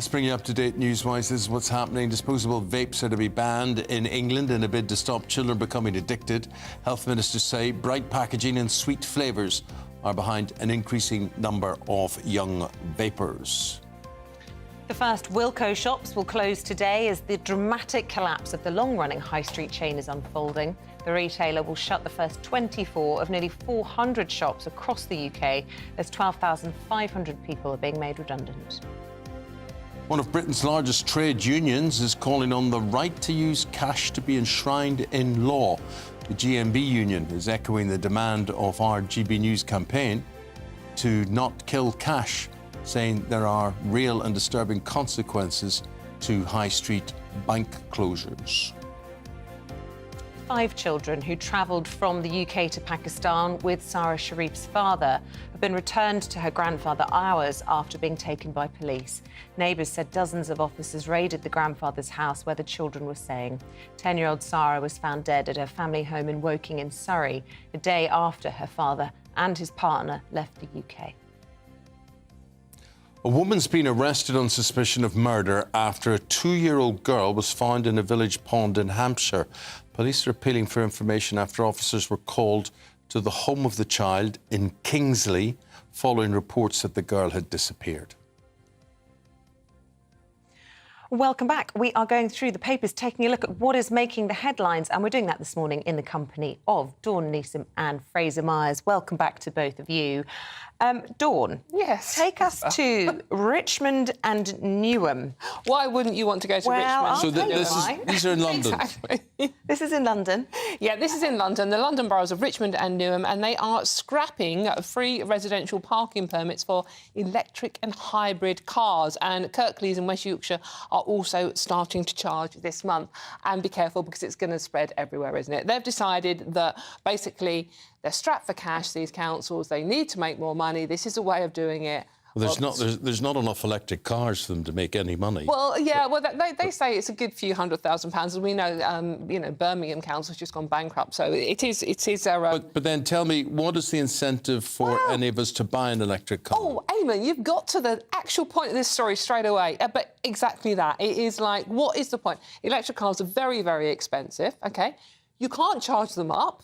Let's bring you up to date news-wise. This is what's happening. Disposable vapes are to be banned in England in a bid to stop children becoming addicted. Health ministers say bright packaging and sweet flavours are behind an increasing number of young vapers. The first Wilko shops will close today as the dramatic collapse of the long-running high street chain is unfolding. The retailer will shut the first 24 of nearly 400 shops across the UK as 12,500 people are being made redundant. One of Britain's largest trade unions is calling on the right to use cash to be enshrined in law. The GMB union is echoing the demand of our GBNEWS campaign to not kill cash, saying there are real and disturbing consequences to high street bank closures. 5 children who travelled from the UK to Pakistan with Sarah Sharif's father have been returned to her grandfather hours after being taken by police. Neighbours said dozens of officers raided the grandfather's house where the children were staying. 10-year-old Sarah was found dead at her family home in Woking in Surrey, a day after her father and his partner left the UK. A woman's been arrested on suspicion of murder after a 2-year-old girl was found in a village pond in Hampshire. Police are appealing for information after officers were called to the home of the child in Kingsley following reports that the girl had disappeared. Welcome back. We are going through the papers, taking a look at what is making the headlines, and we're doing that this morning in the company of Dawn Newsom and Fraser Myers. Welcome back to both of you. Dawn, yes, take us to Richmond and Newham. Why wouldn't you want to go to Richmond? So these are in London. Exactly. This is in London. Yeah, this is in London, the London boroughs of Richmond and Newham, and they are scrapping free residential parking permits for electric and hybrid cars. And Kirklees in West Yorkshire are also starting to charge this month. And be careful, because it's going to spread everywhere, isn't it? They've decided that basically they're strapped for cash, these councils. They need to make more money. This is a way of doing it. Well, there's not enough electric cars for them to make any money. Well, yeah, well, they say it's a good few £100,000. As we know, Birmingham Council's just gone bankrupt, so it is their... But then tell me, what is the incentive for any of us to buy an electric car? Oh, Eamonn, you've got to the actual point of this story straight away. But exactly that. It is like, what is the point? Electric cars are very, very expensive, OK? You can't charge them up.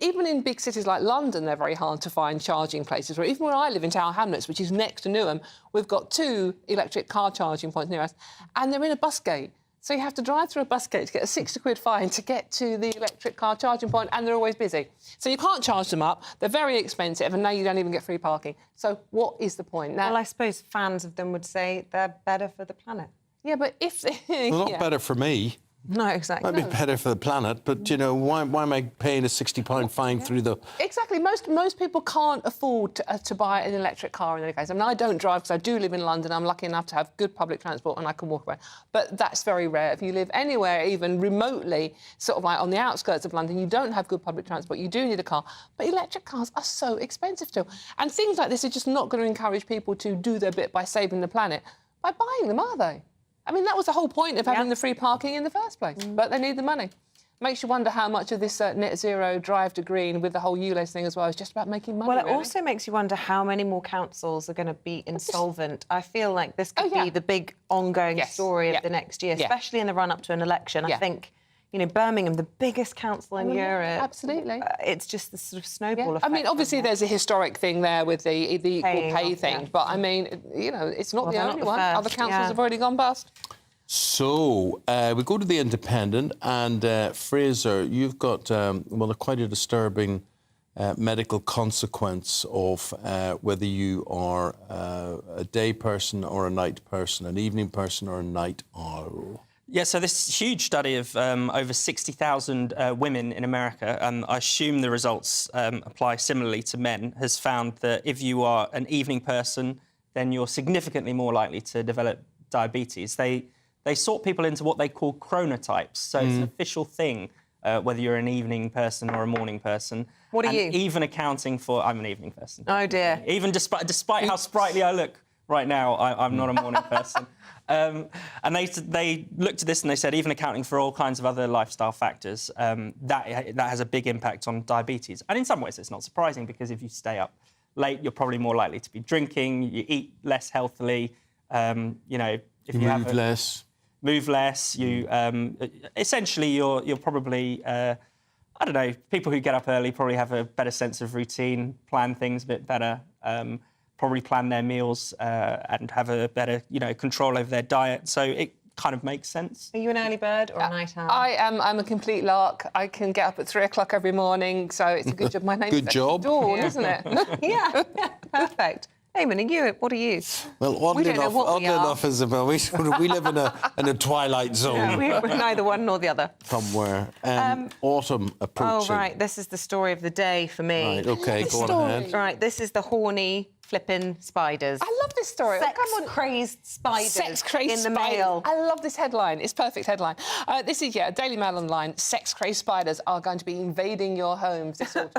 Even in big cities like London, they're very hard to find charging places. Or even where I live in Tower Hamlets, which is next to Newham, we've got 2 electric car charging points near us, and they're in a bus gate. So you have to drive through a bus gate to get a £60 fine to get to the electric car charging point, and they're always busy. So you can't charge them up. They're very expensive, and now you don't even get free parking. So what is the point? Now, Well, I suppose fans of them would say they're better for the planet. Yeah, but if... Well, not better for me. No, exactly. Might be better for the planet, but, you know, why am I paying a £60 fine through the... Exactly. Most people can't afford to buy an electric car in any case. I mean, I don't drive because I do live in London. I'm lucky enough to have good public transport and I can walk around. But that's very rare. If you live anywhere, even remotely, sort of like on the outskirts of London, you don't have good public transport. You do need a car. But electric cars are so expensive still. And things like this are just not going to encourage people to do their bit by saving the planet by buying them, are they? I mean, that was the whole point of having the free parking in the first place. But they need the money. Makes you wonder how much of this net zero drive to green with the whole ULEZ thing as well is just about making money. Well, it really. also makes you wonder how many more councils are going to be insolvent. I feel like this could be the big ongoing story of the next year, especially in the run-up to an election. I think, you know, Birmingham, the biggest council in Europe. Absolutely. It's just this sort of snowball effect. I mean, obviously there's a historic thing there with the equal pay thing, but, I mean, you know, it's not the only one. Other councils have already gone bust. So, we go to The Independent, and Fraser, you've got, quite a disturbing medical consequence of whether you are a day person or a night person, an evening person or a night owl. Yeah, so this huge study of over 60,000 women in America, I assume the results apply similarly to men, has found that if you are an evening person, then you're significantly more likely to develop diabetes. They sort people into what they call chronotypes, so it's an official thing, whether you're an evening person or a morning person. What are you? Even accounting for... I'm an evening person. Oh, dear. Even despite how sprightly I look right now, I'm not a morning person. And they looked at this and they said, even accounting for all kinds of other lifestyle factors, that has a big impact on diabetes. And in some ways, it's not surprising, because if you stay up late, you're probably more likely to be drinking, you eat less healthily, you know, if you have move less. You essentially you're probably I don't know. People who get up early probably have a better sense of routine, plan things a bit better, probably plan their meals and have a better control over their diet. So it kind of makes sense. Are you an early bird or a night owl? I'm a complete lark. I can get up at 3 o'clock every morning, so it's a good job. My name's Good job. Dawn, isn't it? yeah, perfect. Eamonn, what are you? Well, oddly enough, Isabel, we live in a twilight zone. We're neither one nor the other. Somewhere. Autumn approaching. Oh, right. This is the story of the day for me. Right, OK, go on ahead. Right, this is the horny, flipping spiders. I love this story. Sex-crazed spiders Sex-crazed in the mail. I love this headline. It's a perfect headline. This is, Daily Mail Online. Sex-crazed spiders are going to be invading your homes this autumn.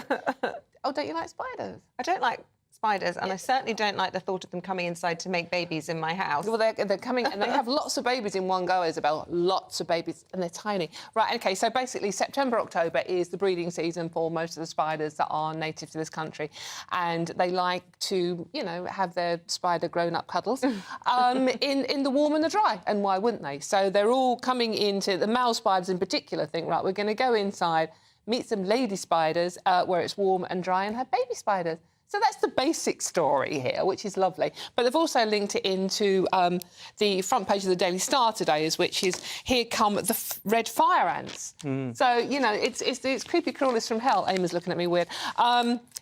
Oh, don't you like spiders? I don't like spiders, and I certainly don't like the thought of them coming inside to make babies in my house. Well, they're coming, and they have lots of babies in one go, Isabel. Lots of babies, and they're tiny. Right, OK, so basically September, October is the breeding season for most of the spiders that are native to this country, and they like to, have their spider grown-up cuddles in the warm and the dry, and why wouldn't they? So they're all coming into, the male spiders in particular think, right, we're going to go inside, meet some lady spiders where it's warm and dry, and have baby spiders. So that's the basic story here, which is lovely. But they've also linked it into the front page of the Daily Star today, which is, here come the red fire ants. So, it's creepy crawlers from hell. Eamon's looking at me weird.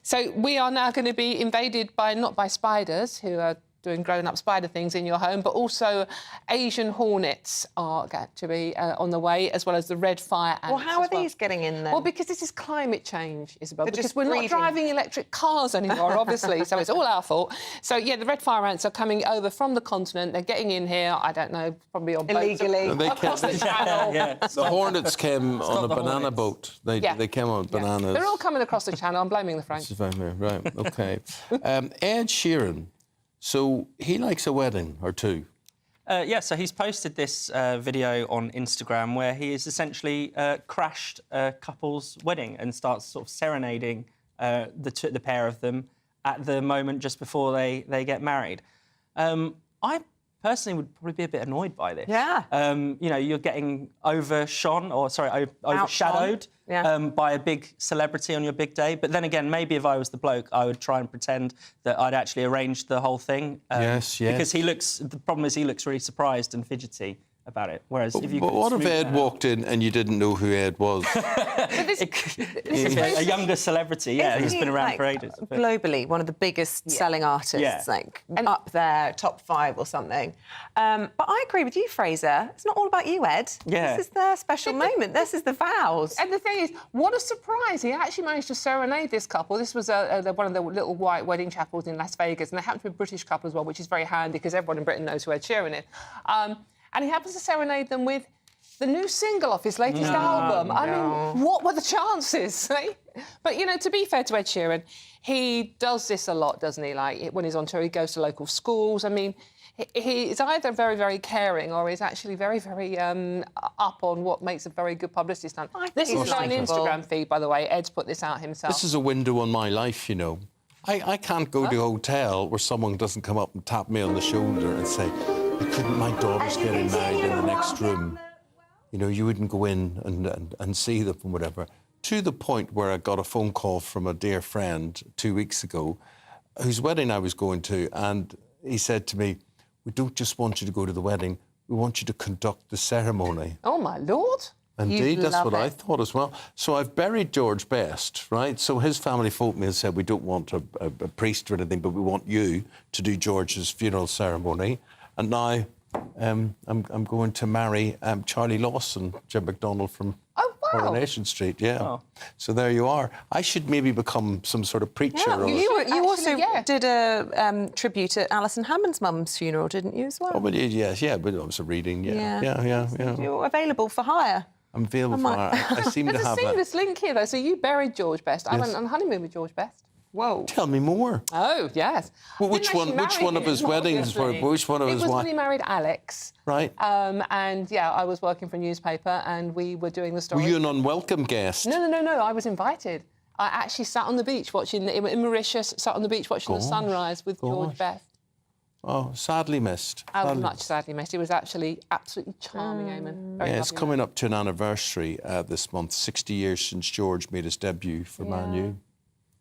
So we are now going to be invaded not by spiders, who are doing grown-up spider things in your home, but also Asian hornets are going to be on the way, as well as the red fire ants. Well, how are these getting in then? Well, because this is climate change, Isabel. They're because just we're breeding. not driving electric cars anymore, obviously, so it's all our fault. So, yeah, the red fire ants are coming over from the continent. They're getting in here, I don't know, probably on illegally. boats across the channel. The hornets came on a banana boat. They came on bananas. They're all coming across the channel. I'm blaming the French. Right, OK. Ed Sheeran. So he likes a wedding or two. So he's posted this video on Instagram where he has essentially crashed a couple's wedding and starts sort of serenading the pair of them at the moment just before they get married. I personally would probably be a bit annoyed by this. Yeah. You're getting overshadowed by a big celebrity on your big day. But then again, maybe if I was the bloke, I would try and pretend that I'd actually arranged the whole thing. Yes. Because the problem is he looks really surprised and fidgety about it. Whereas if you what if Ed walked in and you didn't know who Ed was? A younger celebrity, who's been around for ages. Globally, one of the biggest selling artists, up there, top 5 or something. But I agree with you, Fraser. It's not all about you, Ed. Yeah. This is their special moment. This is the vows. And the thing is, what a surprise. He actually managed to serenade this couple. This was one of the little white wedding chapels in Las Vegas, and they happen to be a British couple as well, which is very handy because everyone in Britain knows who Ed Sheeran is. And he happens to serenade them with the new single off his latest album. I mean, what were the chances? But, to be fair to Ed Sheeran, he does this a lot, doesn't he? Like, when he's on tour, he goes to local schools. I mean, he's either very, very caring or he's actually very, very up on what makes a very good publicity stunt. This is not an Instagram feed, by the way. Ed's put this out himself. This is a window on my life, I can't go to a hotel where someone doesn't come up and tap me on the shoulder and say, my daughter's getting married in the next room. You wouldn't go in and see them and whatever. To the point where I got a phone call from a dear friend 2 weeks ago, whose wedding I was going to, and he said to me, we don't just want you to go to the wedding, we want you to conduct the ceremony. Oh, my Lord. Indeed, that's what I thought as well. So I've buried George Best, right? So his family phoned me and said, we don't want a priest or anything, but we want you to do George's funeral ceremony. And now I'm going to marry Charlie Lawson, Jim McDonald from Coronation Street. Yeah. Oh. So there you are. I should maybe become some sort of preacher. Yeah, you also did a tribute at Alison Hammond's mum's funeral, didn't you, as well? Oh, but yes, but it was a reading. Yeah. You're available for hire. I'm available for hire. I seem to have a seamless link here, though. So you buried George Best. Yes. I went on honeymoon with George Best. Whoa. Tell me more. Oh, yes. Well, which one of his weddings were? Which one of his wives? It was when he married Alex. Right. And, I was working for a newspaper and we were doing the story. Were you an unwelcome guest? No. I was invited. I actually sat on the beach watching, in Mauritius, sat on the beach watching the sunrise with George Best. Oh, sadly missed. Much sadly missed. He was actually absolutely charming, Eamonn. Very Yeah, it's lovely coming up to an anniversary this month. 60 years since George made his debut for Man U.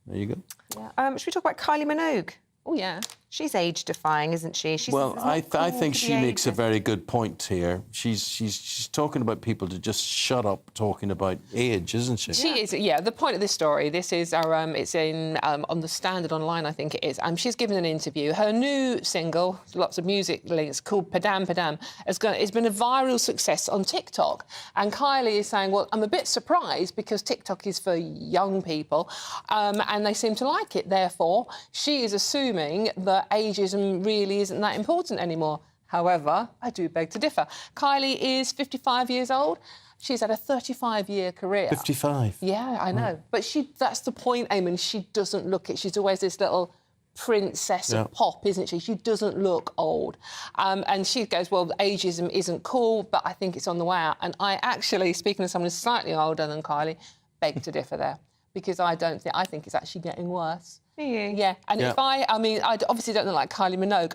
There you go. Should we talk about Kylie Minogue? Oh, yeah. She's age-defying, isn't she? Well, I think she makes a very good point here. She's talking about people to just shut up talking about age, isn't she? She is, yeah. The point of this story, this is our, it's in on the Standard Online, I think it is. She's given an interview. Her new single, lots of music links, called Padam Padam, it's been a viral success on TikTok. And Kylie is saying, well, I'm a bit surprised because TikTok is for young people, and they seem to like it. Therefore, she is assuming that ageism really isn't that important anymore. However, I do beg to differ. Kylie is 55 years old. She's had a 35-year career. 55? Yeah, I know. But that's the point, Eamonn. She doesn't look it. She's always this little princess of pop, isn't she? She doesn't look old. And she goes, well, ageism isn't cool, but I think it's on the way out. And I actually, speaking of someone who's slightly older than Kylie, beg to differ there. Because I think it's actually getting worse. Do you? Yeah, and if I obviously don't look like Kylie Minogue.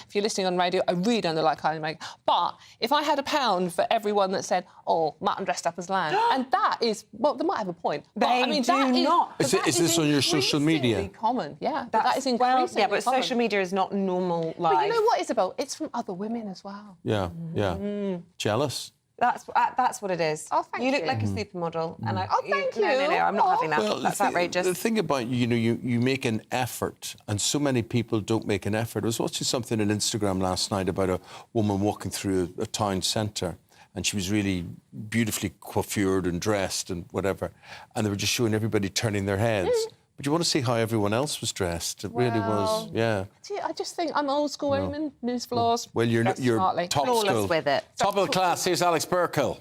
If you're listening on radio, I really don't look like Kylie Minogue. But if I had £1 for everyone that said, oh, Matt, I'm dressed up as Lamb, and that is, well, they might have a point. But, They do not. Is this on your social media? Common, yeah. That is increasingly Well, yeah, but common. social media is not normal life. But you know what, Isabel? It's from other women as well. Yeah, yeah. Jealous? That's what it is. Oh, thank you. you. look like a supermodel, and I. Oh, thank you. No, I'm not having that. Well, That's outrageous. The thing about, you make an effort, and so many people don't make an effort. I was watching something on Instagram last night about a woman walking through a town centre, and she was really beautifully coiffured and dressed and whatever, and they were just showing everybody turning their heads. But you want to see how everyone else was dressed. It really was, yeah. I just think I'm old school, Eamonn. News flaws. Well, you're Dressed top smartly. school. Flawless with it. Top of the class. Here's Alex Burkhill.